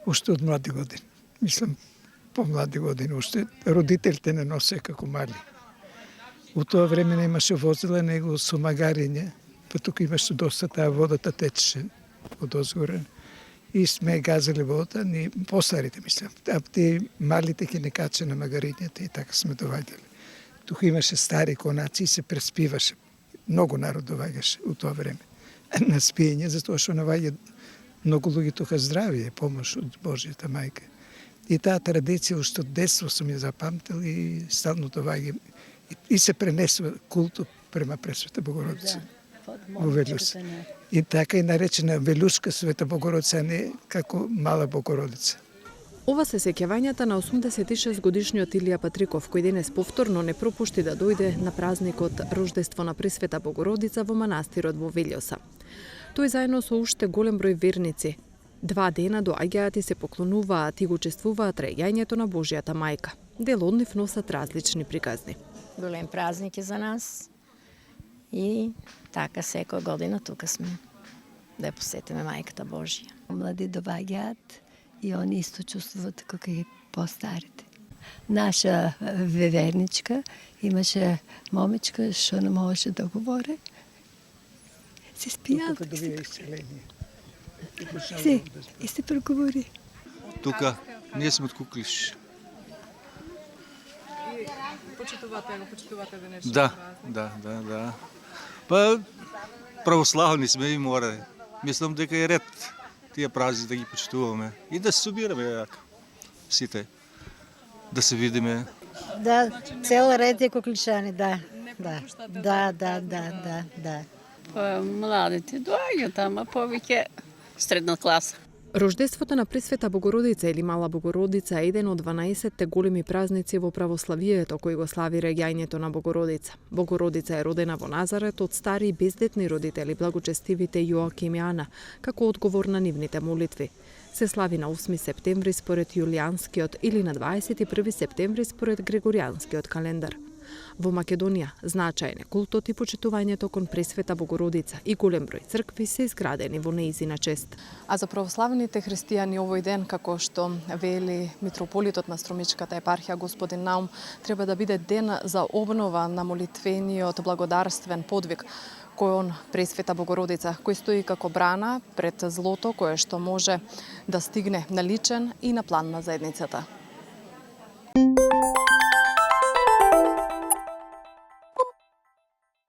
Уште од млади години. Мислам, помлади години, уште родителите не носе како мали. У тоа време немаше возила, него со магариње, па тука имаше доста таа водата течеше од озгоре. И сме газели водата, ни постарите мислам. А ти малите ќе не каче на магарињата и така сме доваѓали. Тука имаше стари конаци и се преспиваше. Многу народ доваѓаше у тоа време на спиење, затоа што наваѓа многу луѓе тука здравие, помош од Божјата мајка. И таа традиција уште од детство сум ја запамтил и стално доваѓам. И се пренесува култот према Пресвета Богородица во Велјус. И така и наречена Велјушка Света Богородица, не како Мала Богородица. Ова се сеќавањата на 86 годишниот Илија Патриков, кој денес повторно не пропушти да дојде на празникот Рождество на Пресвета Богородица во манастирот во Велјоса. Тој заедно со уште голем број верници 2 дена доаѓаат и се поклонуваат и го чествуваат раѓањето на Божјата мајка. Дел од нив носат различни приказни. Голем празник е за нас и така секоја година тука сме да ја посетиме мајката Божја. Млади доваѓаат и они исто чувствуваат како и постарите. Наша верничка имаше момичка што не може да говори. Се спијава. Тука добија исцеление. И се проговори. Тука ние сме од Куклиш. Почитувате денешниот Да. Па православни сме и мора. Мислам дека е ред тие празници да ги почитуваме и да се собираме јако. Сите. Да се видиме. Да, цел ред е куклишани, да. Младите доаѓаат, ама повеќе средна класа. Рождеството на Пресвета Богородица или Мала Богородица е еден од 12 големи празници во православието кој го слави раѓањето на Богородица. Богородица е родена во Назарет од стари и бездетни родители, благочестивите Јоаким и Ана, како одговор на нивните молитви. Се слави на 8 септември според јулијанскиот или на 21 септември според григоријанскиот календар. Во Македонија значаен е култот и почитувањето кон Пресвета Богородица и голем број цркви се изградени во нејзина чест. А за православните христијани овој ден, како што вели митрополитот на Струмичката епархија господин Наум, треба да биде ден за обнова на молитвениот благодарствен подвиг кој Пресвета Богородица, кој стои како брана пред злото кое што може да стигне на личен и на план на заедницата.